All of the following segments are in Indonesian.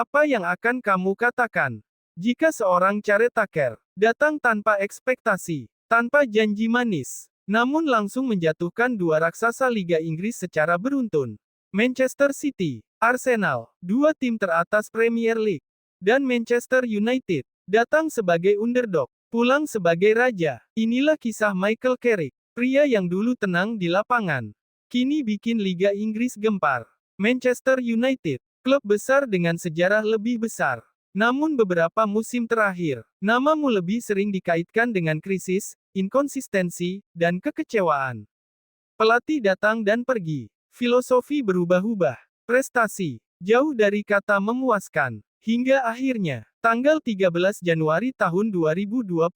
Apa yang akan kamu katakan? Jika seorang caretaker datang tanpa ekspektasi, tanpa janji manis, namun langsung menjatuhkan dua raksasa Liga Inggris secara beruntun. Manchester City, Arsenal, dua tim teratas Premier League, dan Manchester United, datang sebagai underdog, pulang sebagai raja. Inilah kisah Michael Carrick, pria yang dulu tenang di lapangan, kini bikin Liga Inggris gempar. Manchester United, klub besar dengan sejarah lebih besar. Namun beberapa musim terakhir, namamu lebih sering dikaitkan dengan krisis, inkonsistensi, dan kekecewaan. Pelatih datang dan pergi. Filosofi berubah-ubah. Prestasi, jauh dari kata memuaskan. Hingga akhirnya, tanggal 13 Januari tahun 2026.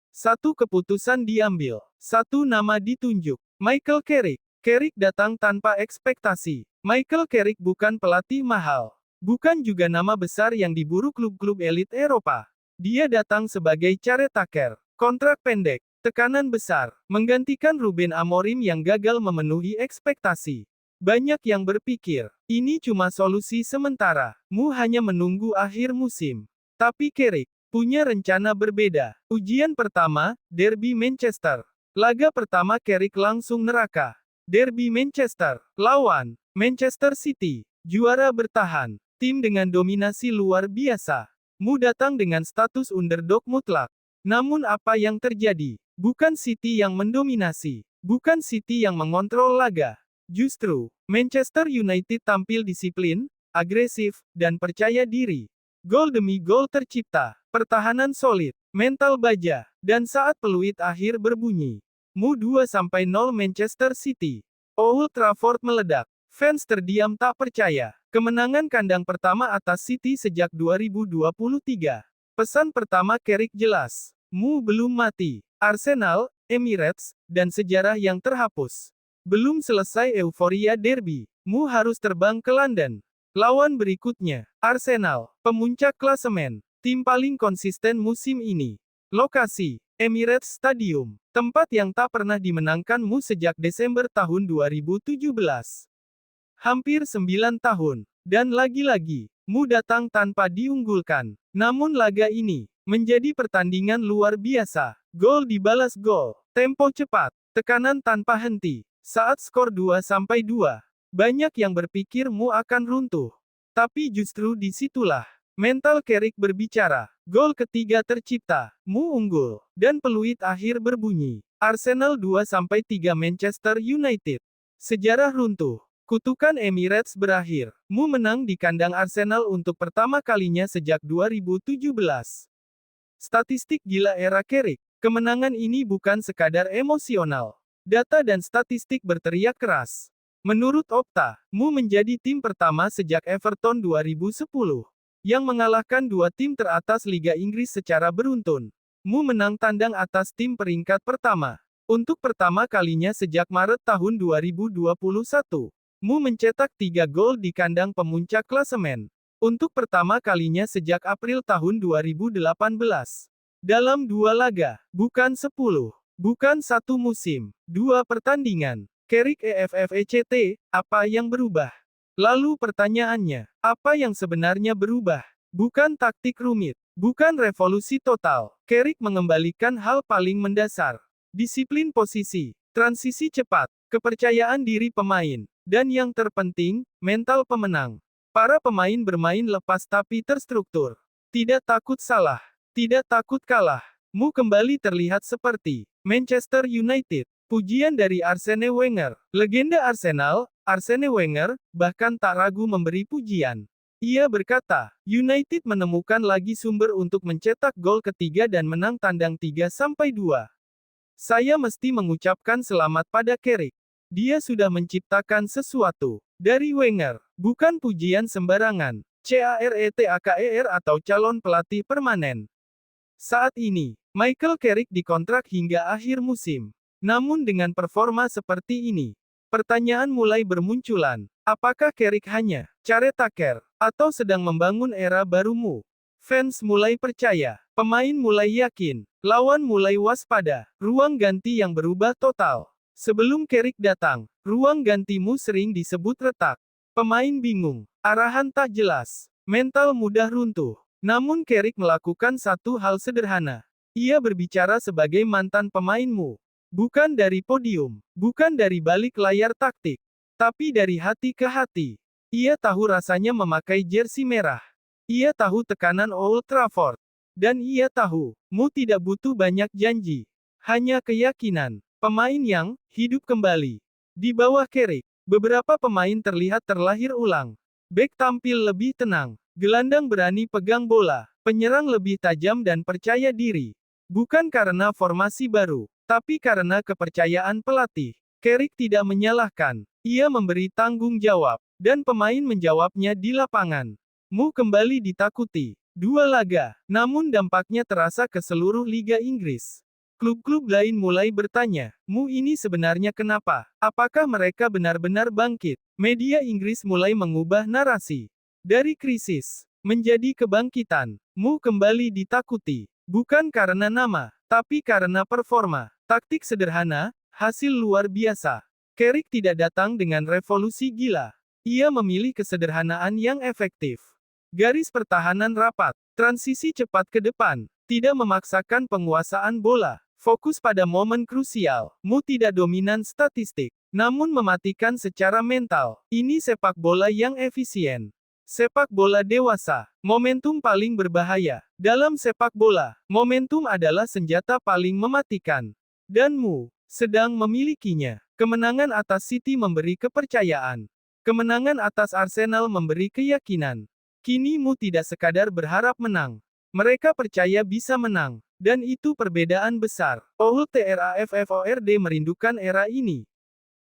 Satu keputusan diambil. Satu nama ditunjuk. Michael Carrick. Carrick datang tanpa ekspektasi. Michael Carrick bukan pelatih mahal. Bukan juga nama besar yang diburu klub-klub elit Eropa. Dia datang sebagai caretaker. Kontrak pendek. Tekanan besar, menggantikan Ruben Amorim yang gagal memenuhi ekspektasi. Banyak yang berpikir, ini cuma solusi sementara, mu hanya menunggu akhir musim. Tapi Carrick punya rencana berbeda. Ujian pertama, Derby Manchester. Laga pertama Carrick langsung neraka. Derby Manchester, lawan Manchester City, juara bertahan, tim dengan dominasi luar biasa. Mu datang dengan status underdog mutlak. Namun apa yang terjadi? Bukan City yang mendominasi. Bukan City yang mengontrol laga. Justru, Manchester United tampil disiplin, agresif, dan percaya diri. Gol demi gol tercipta. Pertahanan solid, mental baja, dan saat peluit akhir berbunyi. Mu 2-0 Manchester City. Old Trafford meledak. Fans terdiam tak percaya. Kemenangan kandang pertama atas City sejak 2023. Pesan pertama Carrick jelas. Mu belum mati. Arsenal, Emirates, dan sejarah yang terhapus. Belum selesai euforia derby. Mu harus terbang ke London. Lawan berikutnya, Arsenal, pemuncak klasemen. Tim paling konsisten musim ini. Lokasi, Emirates Stadium. Tempat yang tak pernah dimenangkan Mu sejak Desember tahun 2017. Hampir 9 tahun. Dan lagi-lagi, Mu datang tanpa diunggulkan. Namun laga ini, menjadi pertandingan luar biasa. Gol dibalas gol. Tempo cepat. Tekanan tanpa henti. Saat skor 2-2. Banyak yang berpikir Mu akan runtuh. Tapi justru disitulah mental Carrick berbicara. Gol ketiga tercipta. Mu unggul. Dan peluit akhir berbunyi. Arsenal 2-3 Manchester United. Sejarah runtuh. Kutukan Emirates berakhir. Mu menang di kandang Arsenal untuk pertama kalinya sejak 2017. Statistik gila era Carrick. Kemenangan ini bukan sekadar emosional. Data dan statistik berteriak keras. Menurut Opta, Mu menjadi tim pertama sejak Everton 2010 yang mengalahkan dua tim teratas Liga Inggris secara beruntun. Mu menang tandang atas tim peringkat pertama. Untuk pertama kalinya sejak Maret tahun 2021. Mu mencetak 3 gol di kandang pemuncak klasemen. Untuk pertama kalinya sejak April tahun 2018. Dalam 2 laga, bukan 10, bukan 1 musim, 2 pertandingan. Carrick EFFECT, apa yang berubah? Lalu pertanyaannya, apa yang sebenarnya berubah? Bukan taktik rumit, bukan revolusi total. Carrick mengembalikan hal paling mendasar. Disiplin posisi, transisi cepat, kepercayaan diri pemain, dan yang terpenting, mental pemenang. Para pemain bermain lepas tapi terstruktur. Tidak takut salah. Tidak takut kalah. Mu kembali terlihat seperti Manchester United. Pujian dari Arsene Wenger. Legenda Arsenal, Arsene Wenger, bahkan tak ragu memberi pujian. Ia berkata, United menemukan lagi sumber untuk mencetak gol ketiga dan menang tandang 3-2. Saya mesti mengucapkan selamat pada Carrick. Dia sudah menciptakan sesuatu. Dari Wenger, bukan pujian sembarangan. CARETAKER atau calon pelatih permanen. Saat ini, Michael Carrick dikontrak hingga akhir musim. Namun dengan performa seperti ini, pertanyaan mulai bermunculan. Apakah Carrick hanya caretaker atau sedang membangun era baru Mu? Fans mulai percaya, pemain mulai yakin, lawan mulai waspada, ruang ganti yang berubah total. Sebelum Carrick datang, ruang ganti Mu sering disebut retak. Pemain bingung, arahan tak jelas. Mental mudah runtuh. Namun Carrick melakukan satu hal sederhana. Ia berbicara sebagai mantan pemainmu. Bukan dari podium. Bukan dari balik layar taktik. Tapi dari hati ke hati. Ia tahu rasanya memakai jersey merah. Ia tahu tekanan Old Trafford. Dan ia tahu, Mu tidak butuh banyak janji. Hanya keyakinan. Pemain yang hidup kembali. Di bawah Carrick, beberapa pemain terlihat terlahir ulang. Bek tampil lebih tenang. Gelandang berani pegang bola. Penyerang lebih tajam dan percaya diri. Bukan karena formasi baru, tapi karena kepercayaan pelatih. Carrick tidak menyalahkan. Ia memberi tanggung jawab. Dan pemain menjawabnya di lapangan. Mu kembali ditakuti. 2 laga, namun dampaknya terasa ke seluruh Liga Inggris. Klub-klub lain mulai bertanya, Mu ini sebenarnya kenapa? Apakah mereka benar-benar bangkit? Media Inggris mulai mengubah narasi. Dari krisis, menjadi kebangkitan. Mu kembali ditakuti. Bukan karena nama, tapi karena performa. Taktik sederhana, hasil luar biasa. Carrick tidak datang dengan revolusi gila. Ia memilih kesederhanaan yang efektif. Garis pertahanan rapat, transisi cepat ke depan, tidak memaksakan penguasaan bola. Fokus pada momen krusial. Mu tidak dominan statistik, namun mematikan secara mental. Ini sepak bola yang efisien. Sepak bola dewasa. Momentum paling berbahaya. Dalam sepak bola, momentum adalah senjata paling mematikan. Dan Mu sedang memilikinya. Kemenangan atas City memberi kepercayaan. Kemenangan atas Arsenal memberi keyakinan. Kini Mu tidak sekadar berharap menang. Mereka percaya bisa menang. Dan itu perbedaan besar. Old Trafford merindukan era ini.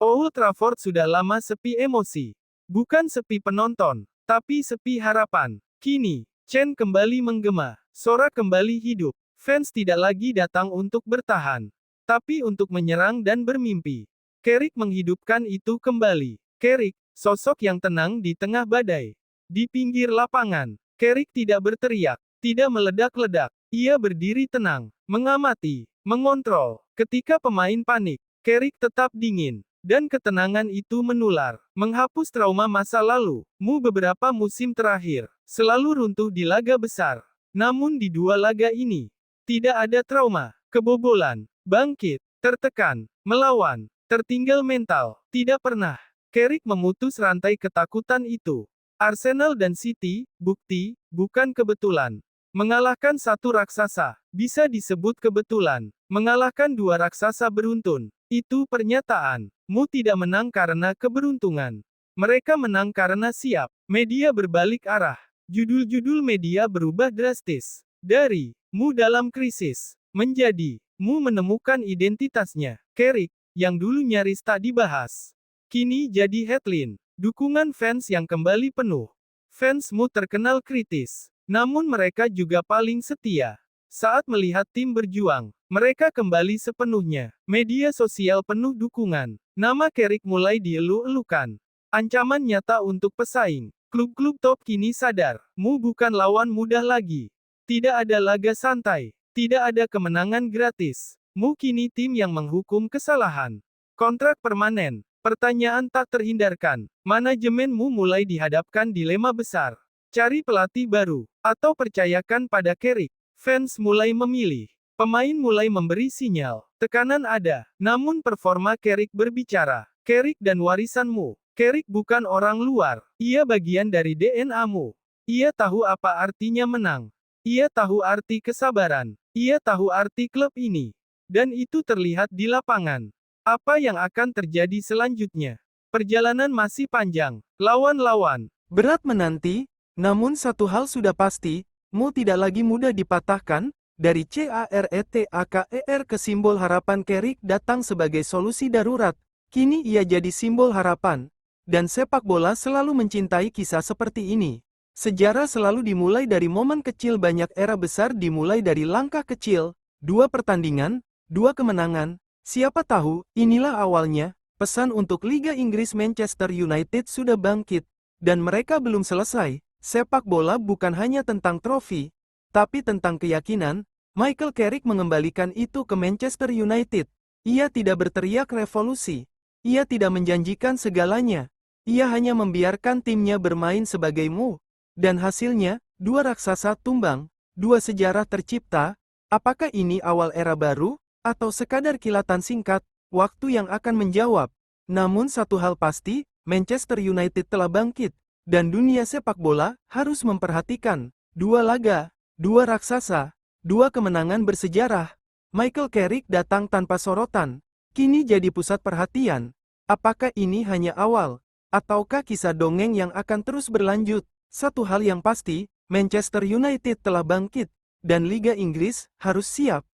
Old Trafford sudah lama sepi emosi. Bukan sepi penonton, tapi sepi harapan. Kini, Chen kembali menggema. Sora kembali hidup. Fans tidak lagi datang untuk bertahan, tapi untuk menyerang dan bermimpi. Carrick menghidupkan itu kembali. Carrick, sosok yang tenang di tengah badai. Di pinggir lapangan, Carrick tidak berteriak, tidak meledak-ledak. Ia berdiri tenang, mengamati, mengontrol. Ketika pemain panik, Carrick tetap dingin. Dan ketenangan itu menular, menghapus trauma masa lalu. Mu beberapa musim terakhir, selalu runtuh di laga besar. Namun di 2 laga ini, tidak ada trauma, kebobolan, bangkit, tertekan, melawan, tertinggal mental. Tidak pernah. Carrick memutus rantai ketakutan itu. Arsenal dan City, bukti, bukan kebetulan. Mengalahkan satu raksasa, bisa disebut kebetulan. Mengalahkan 2 raksasa beruntun, itu pernyataan. Mu tidak menang karena keberuntungan. Mereka menang karena siap. Media berbalik arah. Judul-judul media berubah drastis. Dari, Mu dalam krisis, menjadi, Mu menemukan identitasnya. Carrick, yang dulu nyaris tak dibahas, kini jadi headline. Dukungan fans yang kembali penuh. Fans Mu terkenal kritis. Namun mereka juga paling setia. Saat melihat tim berjuang, mereka kembali sepenuhnya. Media sosial penuh dukungan. Nama Carrick mulai dielu-elukan. Ancaman nyata untuk pesaing. Klub-klub top kini sadar, Mu bukan lawan mudah lagi. Tidak ada laga santai. Tidak ada kemenangan gratis. Mu kini tim yang menghukum kesalahan. Kontrak permanen. Pertanyaan tak terhindarkan. Manajemenmu mulai dihadapkan dilema besar. Cari pelatih baru, atau percayakan pada Carrick. Fans mulai memilih. Pemain mulai memberi sinyal. Tekanan ada, namun performa Carrick berbicara. Carrick dan warisanmu. Carrick bukan orang luar. Ia bagian dari DNA-mu. Ia tahu apa artinya menang. Ia tahu arti kesabaran. Ia tahu arti klub ini. Dan itu terlihat di lapangan. Apa yang akan terjadi selanjutnya? Perjalanan masih panjang. Lawan-lawan berat menanti. Namun satu hal sudah pasti, Mu tidak lagi mudah dipatahkan. Dari CARETAKER ke simbol harapan. Carrick datang sebagai solusi darurat. Kini ia jadi simbol harapan. Dan sepak bola selalu mencintai kisah seperti ini. Sejarah selalu dimulai dari momen kecil, banyak era besar dimulai dari langkah kecil. 2 pertandingan, 2 kemenangan. Siapa tahu, inilah awalnya. Pesan untuk Liga Inggris, Manchester United sudah bangkit. Dan mereka belum selesai. Sepak bola bukan hanya tentang trofi, tapi tentang keyakinan. Michael Carrick mengembalikan itu ke Manchester United. Ia tidak berteriak revolusi. Ia tidak menjanjikan segalanya. Ia hanya membiarkan timnya bermain sebagai Mu. Dan hasilnya, dua raksasa tumbang, dua sejarah tercipta. Apakah ini awal era baru, atau sekadar kilatan singkat? Waktu yang akan menjawab. Namun satu hal pasti, Manchester United telah bangkit, dan dunia sepak bola harus memperhatikan. Dua laga, dua raksasa, dua kemenangan bersejarah. Michael Carrick datang tanpa sorotan, kini jadi pusat perhatian. Apakah ini hanya awal, ataukah kisah dongeng yang akan terus berlanjut? Satu hal yang pasti, Manchester United telah bangkit, dan Liga Inggris harus siap.